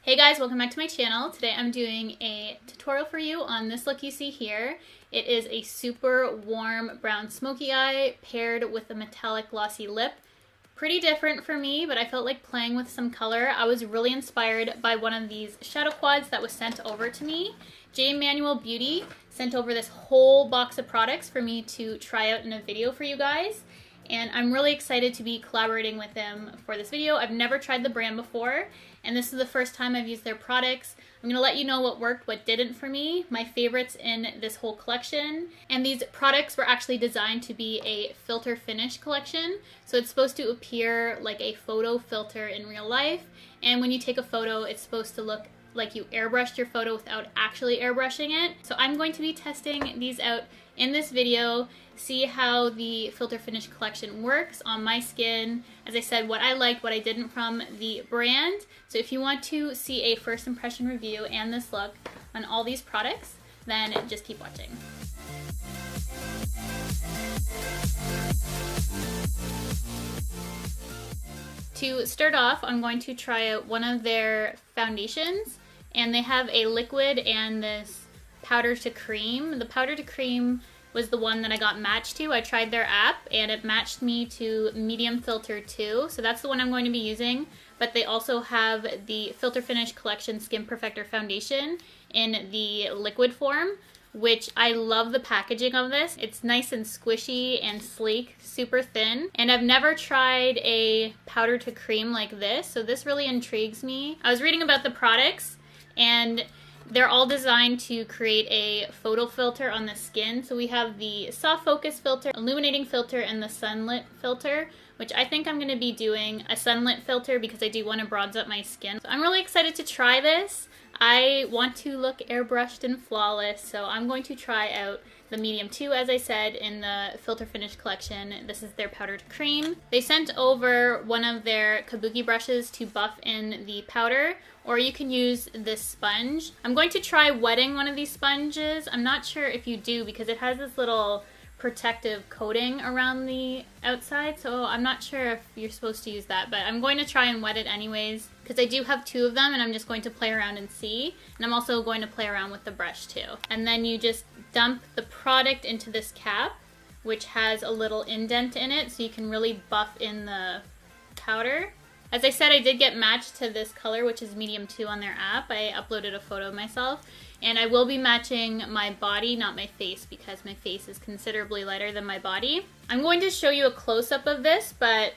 Hey guys, welcome back to my channel. Today I'm doing a tutorial for you on this look you see here. It is a super warm brown smoky eye paired with a metallic glossy lip. Pretty different for me, but I felt like playing with some color. I was really inspired by one of these shadow quads that was sent over to me. Manuel Beauty sent over this whole box of products for me to try out in a video for you guys. And I'm really excited to be collaborating with them for this video. I've never tried the brand before, and this is the first time I've used their products. I'm gonna let you know what worked, what didn't for me, my favorites in this whole collection. And these products were actually designed to be a filter finish collection. So it's supposed to appear like a photo filter in real life. And when you take a photo, it's supposed to look like you airbrushed your photo without actually airbrushing it. So I'm going to be testing these out in this video, see how the filter finish collection works on my skin. As I said, what I liked, what I didn't from the brand. So if you want to see a first impression review and this look on all these products, then just keep watching. To start off, I'm going to try out one of their foundations, and they have a liquid and this powder to cream. The powder to cream was the one that I got matched to. I tried their app and it matched me to medium filter 2, so that's the one I'm going to be using. But they also have the Filter Finish Collection Skin Perfector Foundation in the liquid form, which I love the packaging of this. It's nice and squishy and sleek, super thin. And I've never tried a powder to cream like this, so this really intrigues me. I was reading about the products, and they're all designed to create a photo filter on the skin. So we have the soft focus filter, illuminating filter, and the sunlit filter, which I think I'm going to be doing a sunlit filter because I do want to bronze up my skin. So I'm really excited to try this. I want to look airbrushed and flawless, so I'm going to try out the medium 2, as I said, in the Filter Finish collection. This is their powder to cream. They sent over one of their kabuki brushes to buff in the powder, or you can use this sponge. I'm going to try wetting one of these sponges. I'm not sure if you do because it has this little protective coating around the outside, so I'm not sure if you're supposed to use that, but I'm going to try and wet it anyways because I do have 2 of them and I'm just going to play around and see. And I'm also going to play around with the brush too. And then you just dump the product into this cap, which has a little indent in it, so you can really buff in the powder. As I said, I did get matched to this color, which is medium 2 on their app. I uploaded a photo of myself. And I will be matching my body, not my face, because my face is considerably lighter than my body. I'm going to show you a close-up of this, but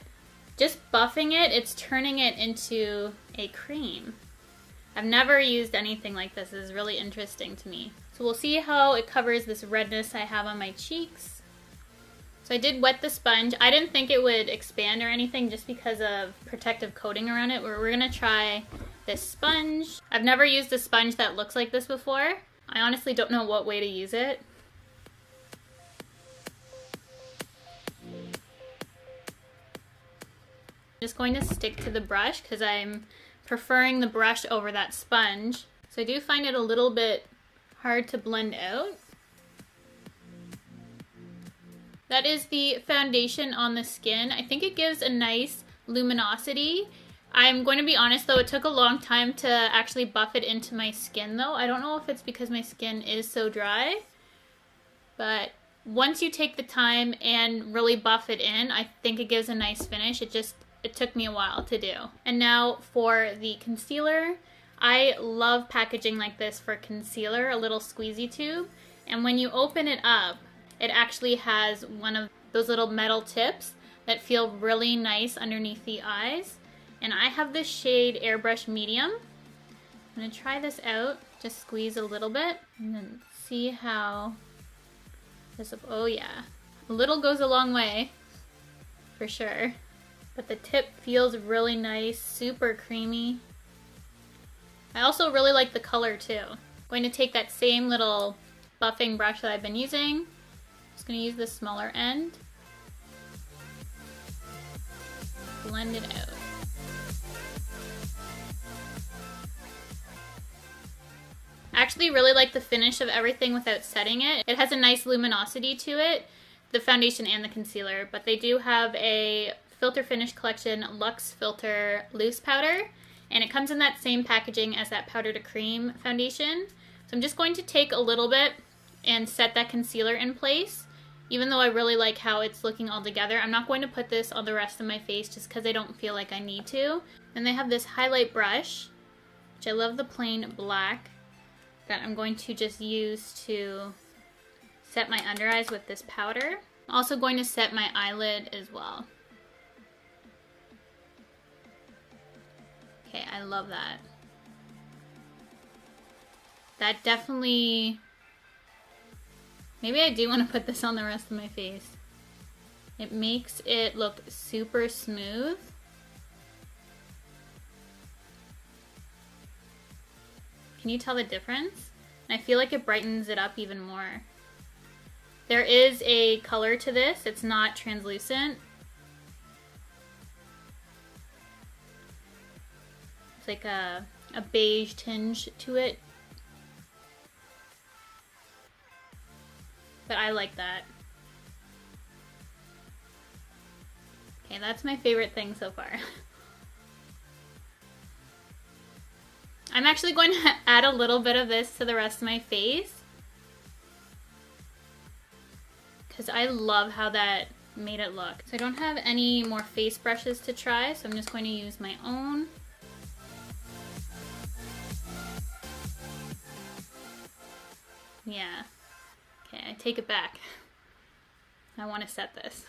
just buffing it, it's turning it into a cream. I've never used anything like this. This is really interesting to me. So we'll see how it covers this redness I have on my cheeks. So I did wet the sponge. I didn't think it would expand or anything just because of protective coating around it. We're gonna try this sponge. I've never used a sponge that looks like this before. I honestly don't know what way to use it. I'm just going to stick to the brush because I'm preferring the brush over that sponge. So I do find it a little bit hard to blend out. That is the foundation on the skin. I think it gives a nice luminosity. I'm going to be honest though, it took a long time to actually buff it into my skin though. I don't know if it's because my skin is so dry, but once you take the time and really buff it in, I think it gives a nice finish. It took me a while to do. And now for the concealer. I love packaging like this for concealer, a little squeezy tube. And when you open it up, it actually has one of those little metal tips that feel really nice underneath the eyes. And I have this shade Airbrush Medium. I'm gonna try this out, just squeeze a little bit, and then see how this, oh yeah. A little goes a long way, for sure. But the tip feels really nice, super creamy. I also really like the color too. I'm going to take that same little buffing brush that I've been using. Just gonna use the smaller end. Blend it out. I actually really like the finish of everything without setting it. It has a nice luminosity to it, the foundation and the concealer, but they do have a Filter Finish Collection Luxe Filter Loose Powder, And it comes in that same packaging as that Powder to Cream foundation. So I'm just going to take a little bit and set that concealer in place. Even though I really like how it's looking all together, I'm not going to put this on the rest of my face just because I don't feel like I need to. Then they have this highlight brush, which I love the plain black, that I'm going to just use to set my under eyes with this powder. I'm also going to set my eyelid as well. Okay, I love that. That definitely... Maybe I do want to put this on the rest of my face. It makes it look super smooth. Can you tell the difference? I feel like it brightens it up even more. There is a color to this. It's not translucent. It's like a beige tinge to it. But I like that. Okay, that's my favorite thing so far. I'm actually going to add a little bit of this to the rest of my face, because I love how that made it look. So I don't have any more face brushes to try, so I'm just going to use my own. Yeah. Okay, I take it back. I want to set this.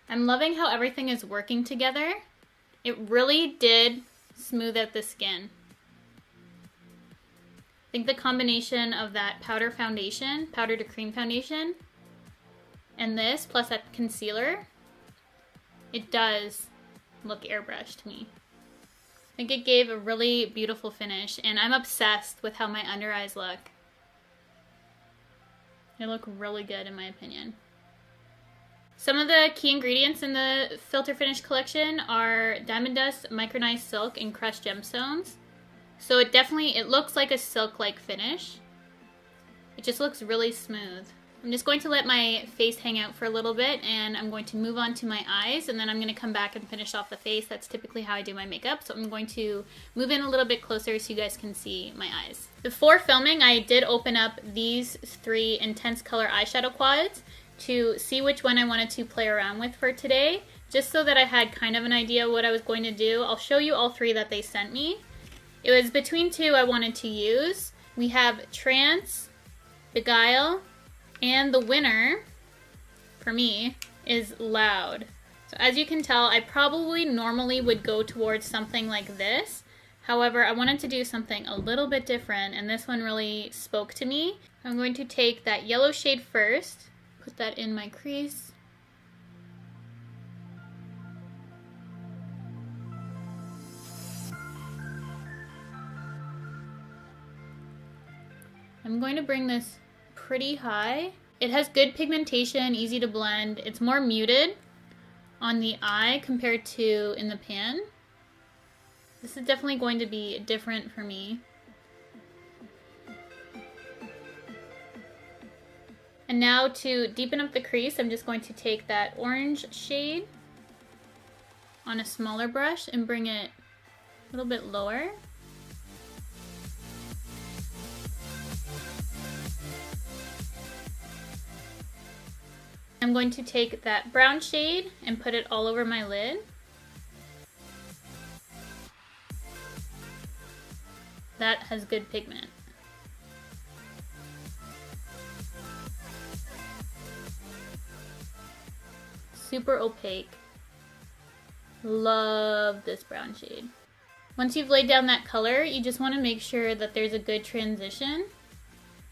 I'm loving how everything is working together. It really did smooth out the skin. I think the combination of that powder foundation, powder to cream foundation, and this, plus that concealer, it does look airbrushed to me. I think it gave a really beautiful finish, and I'm obsessed with how my under eyes look. They look really good in my opinion. Some of the key ingredients in the Filter Finish collection are Diamond Dust, Micronized Silk, and Crushed Gemstones. So it looks like a silk-like finish. It just looks really smooth. I'm just going to let my face hang out for a little bit, and I'm going to move on to my eyes, and then I'm going to come back and finish off the face. That's typically how I do my makeup, so I'm going to move in a little bit closer so you guys can see my eyes. Before filming, I did open up these 3 Intense Color eyeshadow quads to see which one I wanted to play around with for today, just so that I had kind of an idea what I was going to do. I'll show you all 3 that they sent me. It was between 2 I wanted to use. We have Trance, Beguile, and the winner, for me, is Loud. So as you can tell, I probably normally would go towards something like this. However, I wanted to do something a little bit different, and this one really spoke to me. I'm going to take that yellow shade first, put that in my crease. I'm going to bring this pretty high. It has good pigmentation, easy to blend. It's more muted on the eye compared to in the pan. This is definitely going to be different for me. And now to deepen up the crease, I'm just going to take that orange shade on a smaller brush and bring it a little bit lower. I'm going to take that brown shade and put it all over my lid. That has good pigment. Super opaque. Love this brown shade. Once you've laid down that color, you just want to make sure that there's a good transition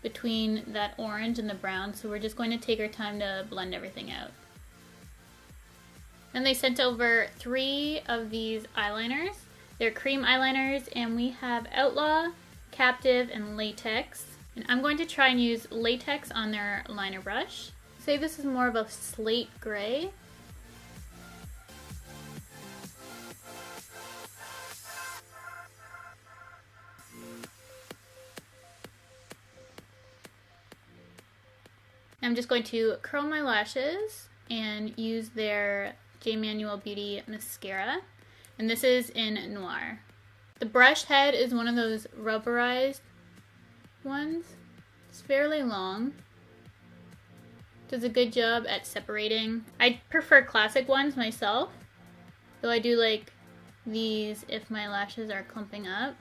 between that orange and the brown, so we're just going to take our time to blend everything out. Then they sent over 3 of these eyeliners. They're cream eyeliners, and we have Outlaw, Captive, and Latex. And I'm going to try and use Latex on their liner brush. Say this is more of a slate gray. I'm just going to curl my lashes and use their Manuel Beauty mascara. And this is in Noir. The brush head is one of those rubberized ones. It's fairly long. Does a good job at separating. I prefer classic ones myself, though I do like these if my lashes are clumping up.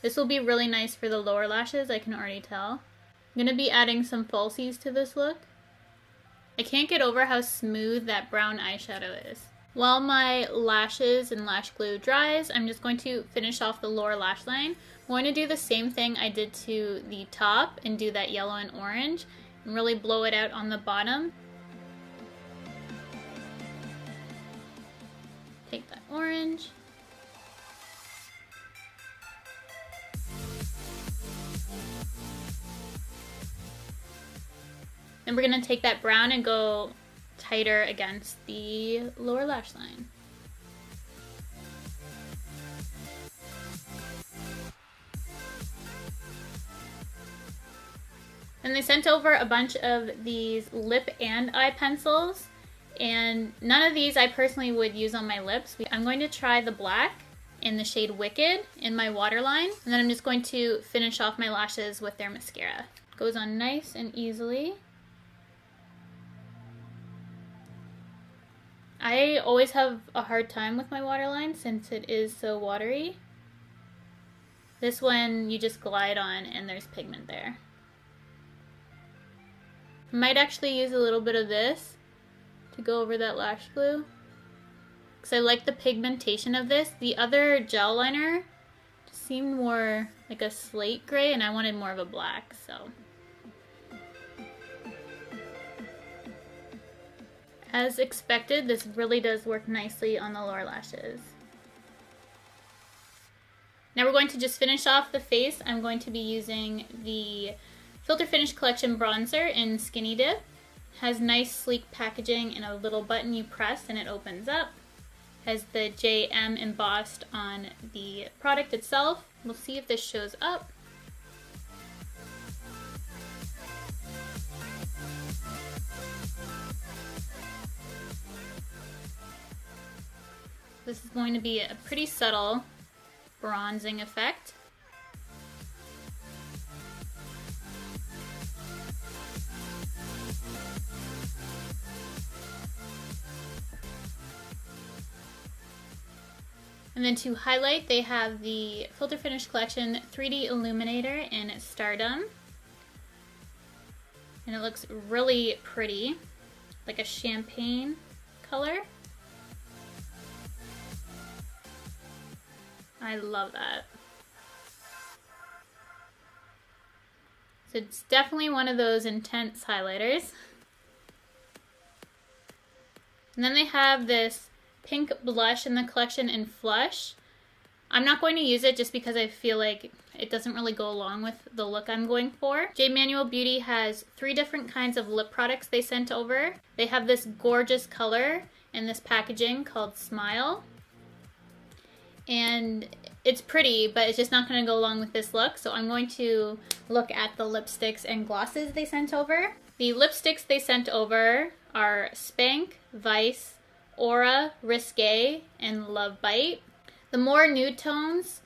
This will be really nice for the lower lashes, I can already tell. I'm going to be adding some falsies to this look. I can't get over how smooth that brown eyeshadow is. While my lashes and lash glue dries, I'm just going to finish off the lower lash line. I'm going to do the same thing I did to the top and do that yellow and orange and really blow it out on the bottom. Take that orange. Then we're going to take that brown and go tighter against the lower lash line. And they sent over a bunch of these lip and eye pencils, and none of these I personally would use on my lips. I'm going to try the black in the shade Wicked in my waterline, and then I'm just going to finish off my lashes with their mascara. It goes on nice and easily. I always have a hard time with my waterline since it is so watery. This one you just glide on and there's pigment there. I might actually use a little bit of this to go over that lash glue, because I like the pigmentation of this. The other gel liner just seemed more like a slate gray and I wanted more of a black, so. As expected, this really does work nicely on the lower lashes. Now we're going to just finish off the face. I'm going to be using the Filter Finish Collection bronzer in Skinny Dip. It has nice sleek packaging and a little button you press and it opens up. It has the JM embossed on the product itself. We'll see if this shows up. This is going to be a pretty subtle bronzing effect. And then to highlight, they have the Filter Finish Collection 3D Illuminator in Stardom. And it looks really pretty, like a champagne color. I love that. So it's definitely one of those intense highlighters. And then they have this pink blush in the collection in Flush. I'm not going to use it just because I feel like it doesn't really go along with the look I'm going for. Manuel Beauty has 3 different kinds of lip products they sent over. They have this gorgeous color in this packaging called Smile. And it's pretty, but it's just not going to go along with this look. So I'm going to look at the lipsticks and glosses they sent over. The lipsticks they sent over are Spank, Vice, Aura, Risque, and Love Bite. The more nude tones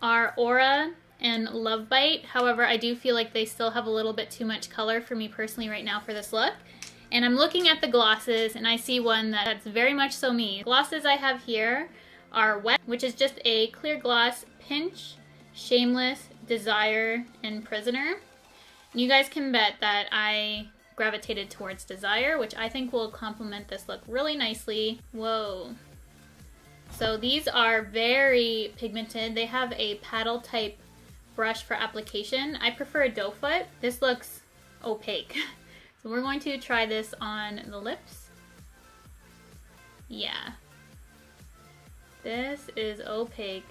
are Aura and Love Bite. However, I do feel like they still have a little bit too much color for me personally right now for this look. And I'm looking at the glosses and I see one that's very much so me. Glosses I have here are Wet, which is just a clear gloss, Pinch, Shameless, Desire, and Prisoner. And you guys can bet that I gravitated towards Desire, which I think will complement this look really nicely. Whoa. So these are very pigmented. They have a paddle type brush for application. I prefer a doe foot. This looks opaque. So we're going to try this on the lips. Yeah. This is opaque.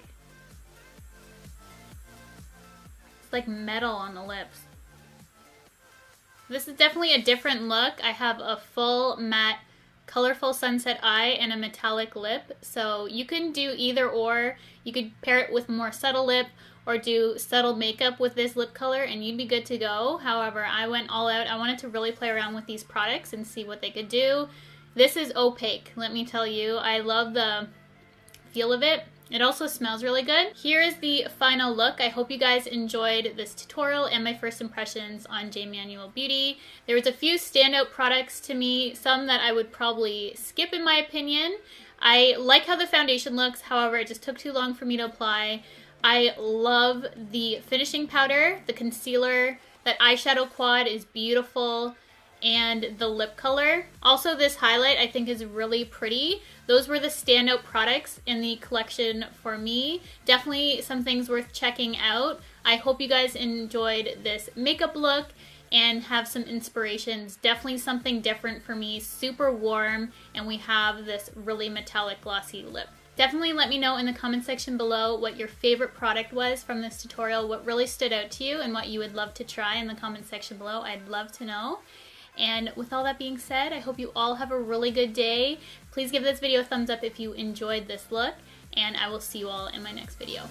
It's like metal on the lips. This is definitely a different look. I have a full matte colorful sunset eye and a metallic lip. So you can do either or. You could pair it with more subtle lip or do subtle makeup with this lip color and you'd be good to go. However, I went all out. I wanted to really play around with these products and see what they could do. This is opaque, let me tell you. I love the feel of it. It also smells really good. Here is the final look. I hope you guys enjoyed this tutorial and my first impressions on J. Manuel Beauty. There was a few standout products to me, some that I would probably skip in my opinion. I like how the foundation looks, however, it just took too long for me to apply. I love the finishing powder, the concealer, that eyeshadow quad is beautiful, and the lip color. Also, this highlight I think is really pretty. Those were the standout products in the collection for me. Definitely some things worth checking out. I hope you guys enjoyed this makeup look and have some inspirations. Definitely something different for me, super warm, and we have this really metallic glossy lip. Definitely let me know in the comment section below what your favorite product was from this tutorial, what really stood out to you, and what you would love to try in the comment section below. I'd love to know. And with all that being said, I hope you all have a really good day. Please give this video a thumbs up if you enjoyed this look, and I will see you all in my next video.